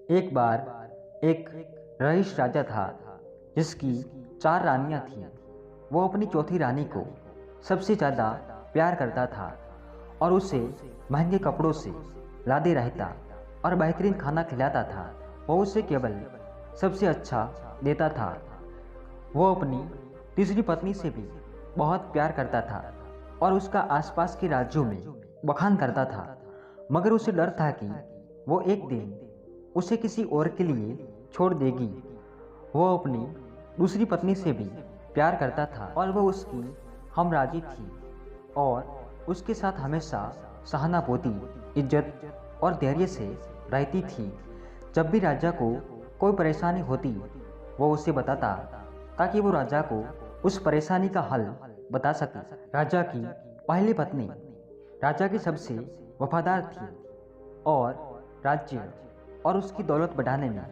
एक बार एक रईस राजा था जिसकी 4 रानियां थीं। वो अपनी चौथी रानी को सबसे ज़्यादा प्यार करता था और उसे महंगे कपड़ों से लादे रहता और बेहतरीन खाना खिलाता था। वो उसे केवल सबसे अच्छा देता था। वो अपनी तीसरी पत्नी से भी बहुत प्यार करता था और उसका आसपास के राज्यों में बखान करता था, मगर उसे डर था कि वो एक दिन उसे किसी और के लिए छोड़ देगी। वो अपनी दूसरी पत्नी से भी प्यार करता था और वो उसकी हमराजी थी और उसके साथ हमेशा सहानुभूति, इज्जत और धैर्य से रहती थी। जब भी राजा को कोई परेशानी होती वो उसे बताता ताकि वो राजा को उस परेशानी का हल बता सके। राजा की पहली पत्नी राजा की सबसे वफादार थी और राज्य और उसकी दौलत बढ़ाने में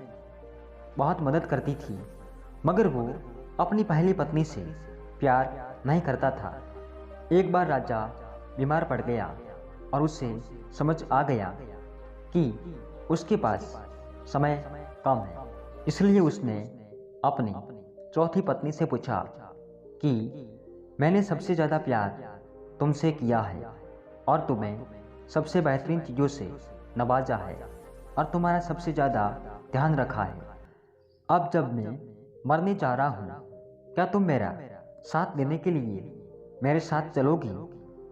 बहुत मदद करती थी, मगर वो अपनी पहली पत्नी से प्यार नहीं करता था। एक बार राजा बीमार पड़ गया और उसे समझ आ गया कि उसके पास समय कम है, इसलिए उसने अपनी चौथी पत्नी से पूछा कि मैंने सबसे ज़्यादा प्यार तुमसे किया है और तुम्हें सबसे बेहतरीन चीज़ों से नवाजा है और तुम्हारा सबसे ज़्यादा ध्यान रखा है। अब जब मैं मरने जा रहा हूँ, क्या तुम मेरा साथ देने के लिए मेरे साथ चलोगी?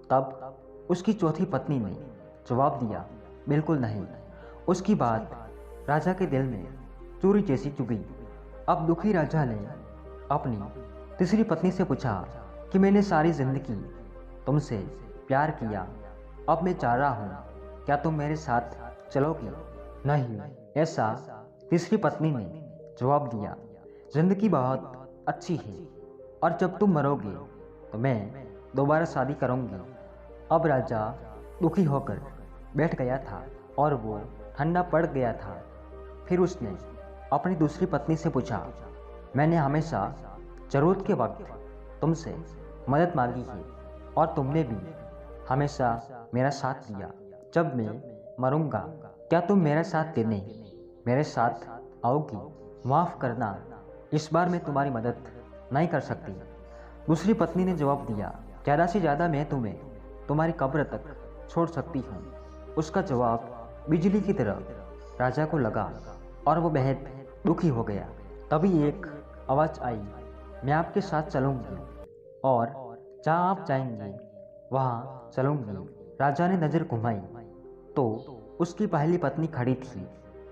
तब उसकी चौथी पत्नी ने जवाब दिया, बिल्कुल नहीं। उसकी बात राजा के दिल में चूरी जैसी चुभी। अब दुखी राजा ने अपनी तीसरी पत्नी से पूछा कि मैंने सारी जिंदगी तुमसे प्यार किया, अब मैं चाह रहा हूँ, क्या तुम मेरे साथ चलोगी? नहीं, ऐसा तीसरी पत्नी ने जवाब दिया। जिंदगी बहुत अच्छी है और जब तुम मरोगे तो मैं दोबारा शादी करूँगी। अब राजा दुखी होकर बैठ गया था और वो ठंडा पड़ गया था। फिर उसने अपनी दूसरी पत्नी से पूछा, मैंने हमेशा ज़रूरत के वक्त तुमसे मदद मांगी है और तुमने भी हमेशा मेरा साथ दिया। जब मैं मरूंगा, क्या तुम मेरा साथ देने मेरे साथ आओगी? माफ़ करना, इस बार मैं तुम्हारी मदद नहीं कर सकती। दूसरी पत्नी ने जवाब दिया, ज़्यादा से ज़्यादा मैं तुम्हें तुम्हारी कब्र तक छोड़ सकती हूँ। उसका जवाब बिजली की तरह राजा को लगा और वो बेहद दुखी हो गया। तभी एक आवाज़ आई, मैं आपके साथ चलूँगी और जहाँ आप जाएंगे वहाँ चलूँगी। राजा ने नज़र घुमाई तो उसकी पहली पत्नी खड़ी थी।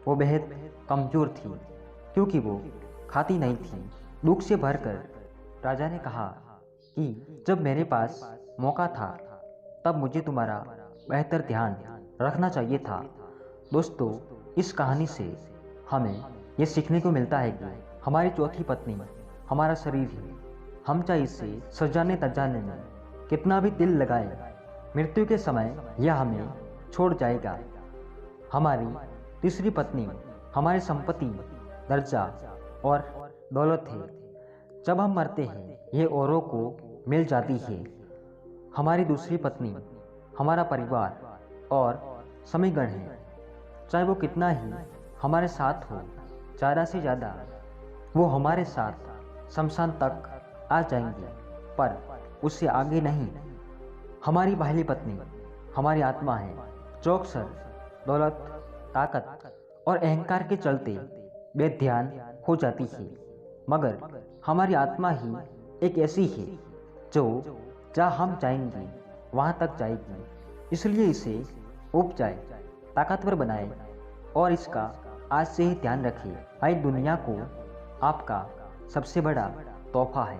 वो बेहद कमज़ोर थी क्योंकि वो खाती नहीं थी। दुख से भरकर राजा ने कहा कि जब मेरे पास मौका था तब मुझे तुम्हारा बेहतर ध्यान रखना चाहिए था। दोस्तों, इस कहानी से हमें ये सीखने को मिलता है कि हमारी चौथी पत्नी हमारा शरीर है। हम चाहे इसे सजाने तजाने में कितना भी दिल लगाए, मृत्यु के समय यह हमें छोड़ जाएगा। हमारी तीसरी पत्नी हमारी संपत्ति, दर्जा और दौलत है। जब हम मरते हैं ये औरों को मिल जाती है। हमारी दूसरी पत्नी हमारा परिवार और समीगण है। चाहे वो कितना ही हमारे साथ हो, ज़्यादा से ज़्यादा वो हमारे साथ शमशान तक आ जाएंगे, पर उससे आगे नहीं। हमारी पहली पत्नी हमारी आत्मा है जो अक्सर दौलत, ताकत और अहंकार के चलते बेध्यान हो जाती है, मगर हमारी आत्मा ही एक ऐसी है जो जहाँ हम जाएंगे वहाँ तक जाएगी। इसलिए इसे उपजाए, ताकतवर बनाए और इसका आज से ही ध्यान रखिए। भाई, दुनिया को आपका सबसे बड़ा तोहफा है।